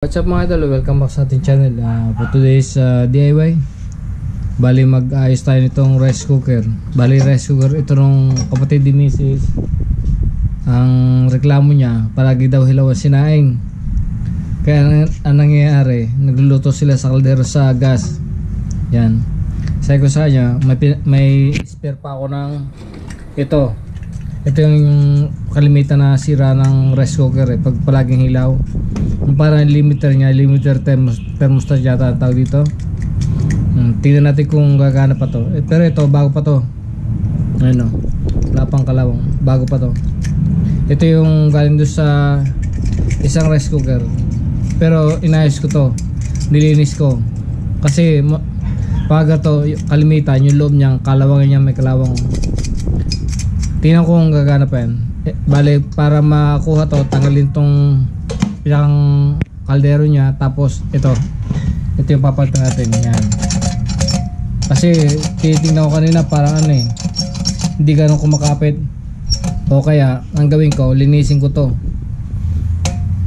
What's up mga idol? Welcome back sa ating channel. For today's DIY, bali mag-ayos tayo nitong rice cooker. Bali rice cooker ito nung kapatid ni Mrs. Ang reklamo niya, palagi daw hilaw ang sinaing. Kaya ang nangyayari, nagluluto sila sa kaldero sa gas. Yan. Sabi ko sa kanya, may spare pa ako ng ito. Ito yung kalimitan na sira ng rice cooker pag palaging hilaw. Parang limiter niya, limiter thermostat yata tawag dito. Tingnan natin kung gagana pa to. Pero ito bago pa to. Ayun o, wala pang kalawang, bago pa to. Ito yung galing doon sa isang rice cooker, pero inayos ko to, nilinis ko. Kasi pag to kalimitan, yung loob niya, kalawang niya may kalawang. Tingnan ko kung gagana pa yan. Bale, para makuha to, tanggalin tong pinakang kaldero niya. Tapos ito yung papalitan natin. Yan. Kasi titingnan ko kanina parang hindi ganun kumakapit. O kaya ang gawin ko, linisin ko to,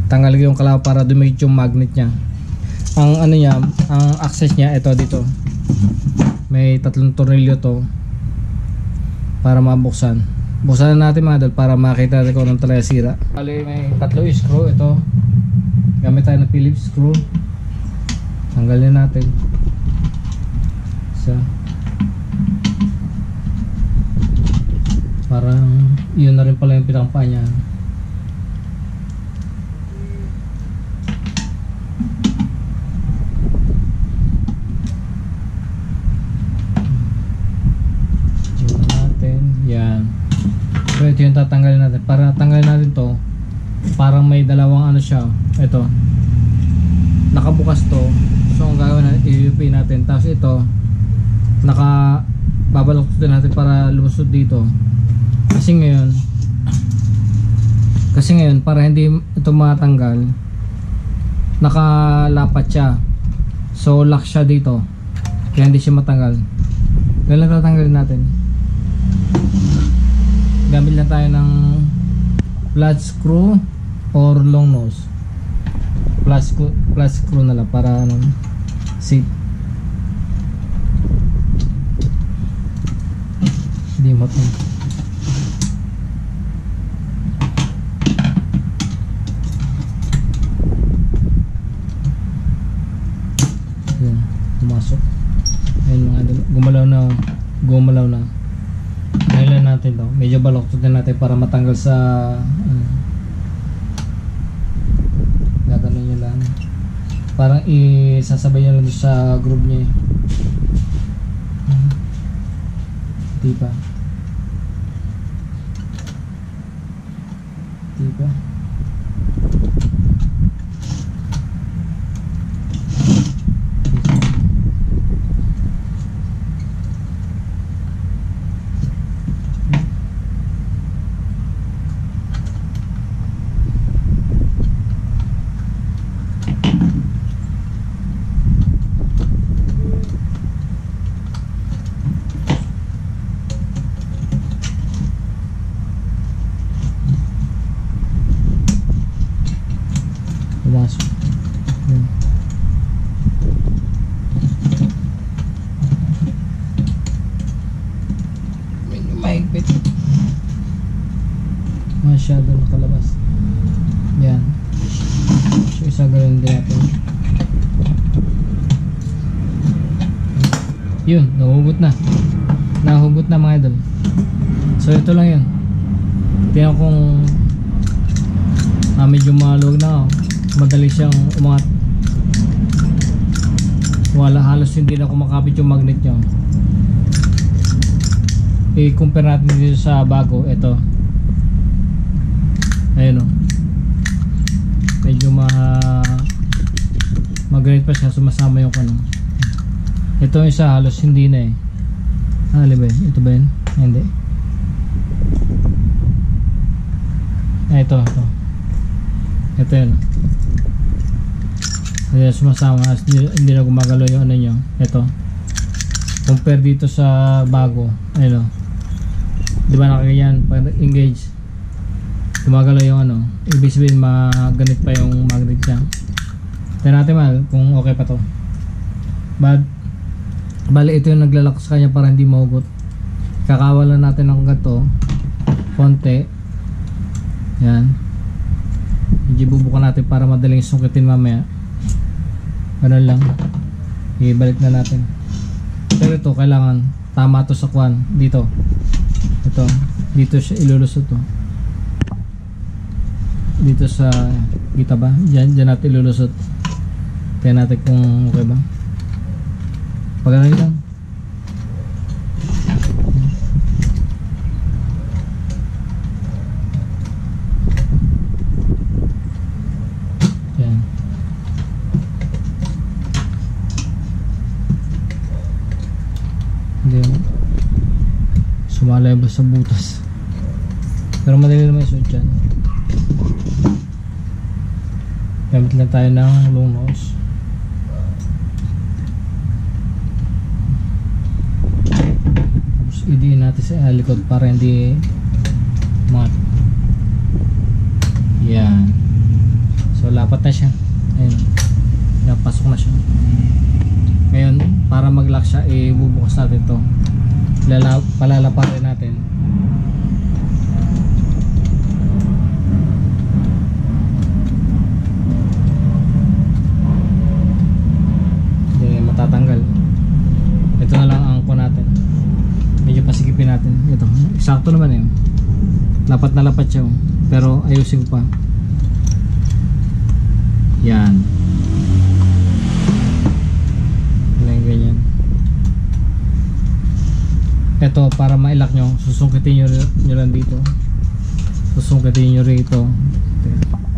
tanggalin ko yung kalaw para dumikit yung magnet niya. Ang niya, ang access niya ito dito, may 3 tornilyo to para mabuksan. Buksan na natin mga dal para makita natin kung anong talaga sira. Bali may 3 screw ito. Gamit tayo ng Phillips screw. Tanggalin natin. Isa. Parang yun na rin pala yung pinakapa niya. Yun natin. Yan. So ito yung tatanggalin natin. Para tanggalin natin to, parang may dalawang siya. Ito nakabukas to. So ang gagawin natin, i-UP natin. Tapos ito babaloktot natin para lumusod dito. Kasi ngayon para hindi ito matanggal, nakalapat siya. So lock siya dito, kaya hindi siya matanggal. Kaya lang tatanggalin natin. Gamit lang tayo ng flat screw or long nose. Flat screw na lang para safe. Hindi matang. Yan, pumasok. Ayun mga gumalaw na. Kailan natin to, medyo baloktot na natin para matanggal sa gaganon nyo lang, parang isasabay nyo lang sa groove nya diba. Pumasok. Medyo mahigpit, masyado nakalabas. Yan. So isa gawin din natin. Yun, nahugot na mga idol. So ito lang yun. Tingnan kung medyo maluwag na. Madali siyang umangat. Halos hindi na kumakapit yung magnet niya. I-compare natin dito sa bago. Ito, ayun o, medyo mag-ganit pa siya, sumasama yung ito isa halos hindi na ba yun? Ito ba yun? Hindi. Ito yun. Kaya sumasama, hindi na gumagalaw yung nyo. Ito compare dito sa bago. Ayun o, diba nakaganyan pag engage, gumagalaw yung ibig sabihin maganit pa yung magnet niya. Tignan natin mal kung okay pa to. Bali ito yung naglalak sa kanya para hindi mahugot. Kakawalan natin ng gato konti. Yan. Medyo bubukan natin para madaling sungkitin mamaya. Ganun lang. Ibalik na natin. Pero ito kailangan tama to sa kwan dito. Ito, dito siya ilulusot to. Dito sa kita ba? Diyan natin ilulusot. Tingnan natin kung okay ba. Pag ano lang. Yan. Hindi sumalay ba sa butas. Pero madali naman isuot dyan. Gamit lang tayo ng long nose. Idiin natin sa likod para hindi mat. Yan. So lapat na siya. Ayun. Napasok na siya. Ngayon para mag-lock siya, ibubukas natin to. Palalaparin natin. Hindi matatanggal. Ito na lang ang angko natin. Medyo pasigipin natin. Ito, eksakto naman yun. Lapat na lapat siya. Pero ayusin ko pa. Yan. Ganyan. Ito, para ma-lock nyo, susungkitin nyo lang dito. Susungkitin nyo rito.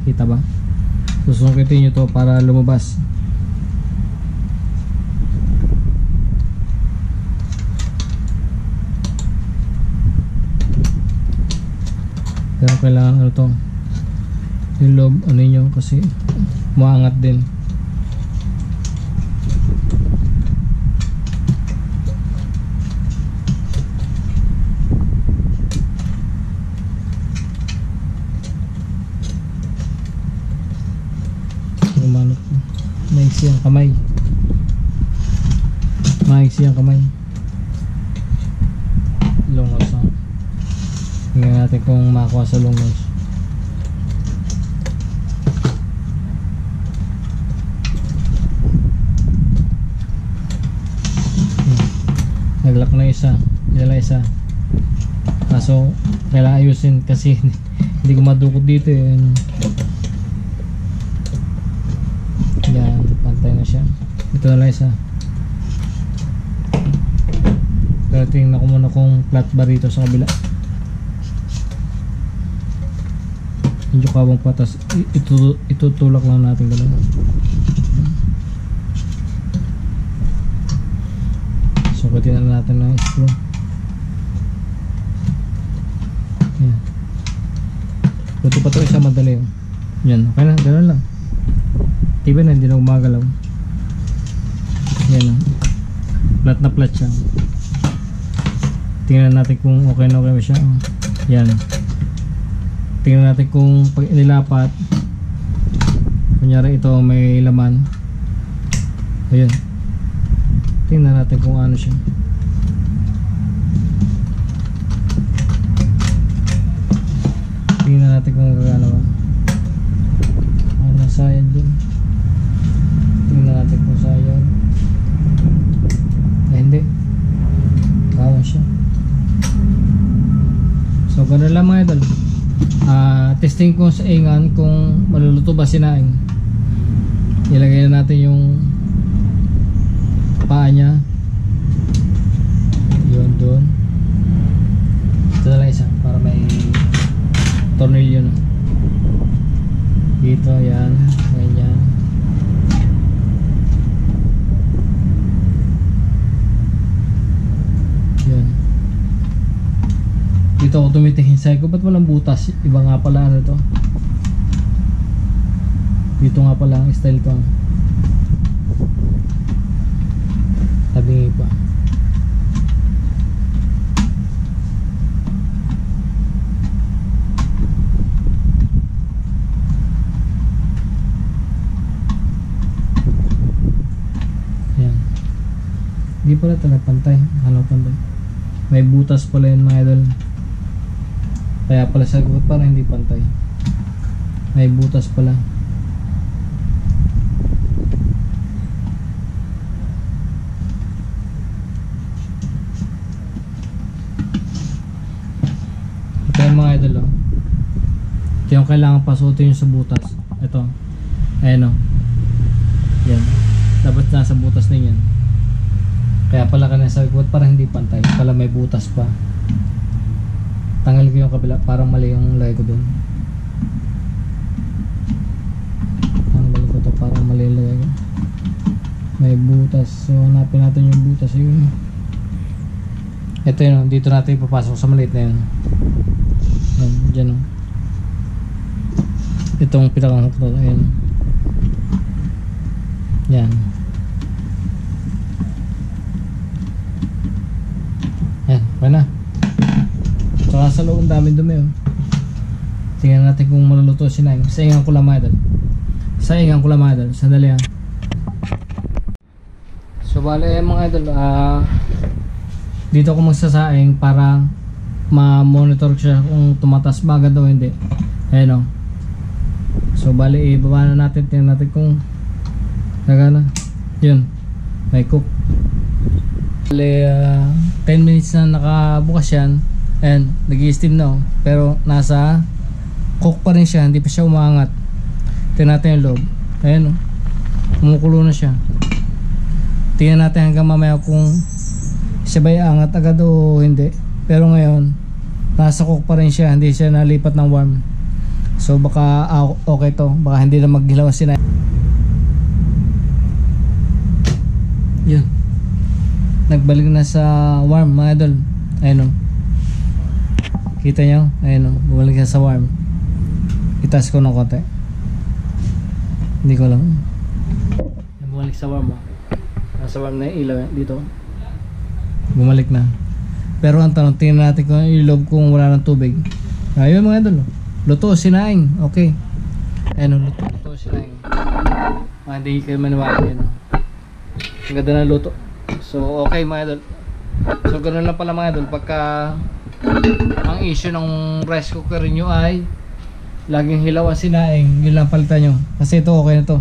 Kita ba? Susungkitin nyo to para lumabas. Pero kailangan ano to, yung loob ano nyo kasi maangat din. Lumanok ko. Maiksi ang kamay. Maiksi ang kamay. Lungos ha. Tingnan natin kung makakuha sa long nose. Naglock na isa. Nila isa. Kaso kailangan ayusin kasi hindi ko madukot dito eh. Yan, pantay na siya. Ito na lang isa. Pero tingnan ko muna kung flat ba rito sa kabila. Medyo kabang patas. Itutulak lang natin dalawa. Sukatin na natin ng screw. Yan. Buti pa ito isa madali. Yan, okay na, gano'n lang. Tiba na, hindi na gumagalaw. Yan. Flat na flat siya. Tingnan natin kung okay na okay siya. Yan. Tingnan natin kung pag inilapat, kunyari ito may laman. Ayun. Tingnan natin kung ano siya. Tingnan natin kung gagana ba. Nasayad din. Tingnan natin kung sayad. Hindi. Kawan siya. So gano'n lang mga idol. Testing ko sa ingan kung maluluto ba sinaing. Ilagay na natin yung paa niya. Yun doon. Ito na lang isa para may tornilyo na. Dito yan. Ganyan. Yun. Dito ako tumitingin. Sabi ko, ba't walang butas? Iba nga pala ano to. Dito nga pala ang style ko. Tabingi pa. Hindi pala talaga pantay. Ano pantay? May butas pala yun mga idol. Kaya pala sagot parang hindi pantay. May butas pala. Ito yung mga idol oh. Ito yung kailangan pasutin yung sa butas. Ito. Ayan oh. Yan. Dapat nasa butas na yan. Kaya pala kanina sabi ko parang hindi pantay. Pala may butas pa. Tanggal ko yung kabila. Parang mali yung lagay ko dun. Tanggal ko to. Parang mali yung lagay ko. May butas. So hanapin natin yung butas. Yun. Ito yun. Dito natin ipapasok sa maliit na yun. Yan. Dyan o. Itong pinakang hook to. Ayan. Yan. Yan, okay na. Saka sa loob ang daming dumi oh. Tingnan natin kung maluluto si Naing. Saingan ko lang mga idol. Saingan ko lang mga idol. Sandali ha. So bale mga idol, dito ako magsasaing para ma-monitor siya kung tumatas ba agad o hindi. Ayan o. So bale ibaba na natin. Tingnan natin kung nagana. Yun. May cook. Bale 10 minutes na nakabukas yan. Ayan, nag-i-steam na oh. Pero nasa cook pa rin siya. Hindi pa siya umangat. Tingnan natin yung loob. Ayan oh. Kumukulo na siya. Tingnan natin hanggang mamaya kung siya ba iangat agad o hindi. Pero ngayon nasa cook pa rin siya. Hindi siya nalipat ng warm. So baka okay to. Baka hindi na maghilaw si Naing. Yun. Nagbalik na sa warm mga idol. Ayun o. Kita nyo? Ayun o. Bumalik na sa warm. Itas ko ng konti. Hindi ko lang. Bumalik sa warm o. Nasa warm na yung ilaw dito. Bumalik na. Pero ang tanong, tingnan natin kung ilob kung wala ng tubig. Ayun mga idol. Luto, sinaing. Okay. Ayun o. Luto, sinaing. Hindi kayo maniwala yan o. Ang ganda ng luto. So okay mga idol. So ganoon lang pala mga idol. Pagka ang issue ng rice cooker nyo ay laging hilaw ang sinaing, yun lang palitan nyo. Kasi ito okay na to.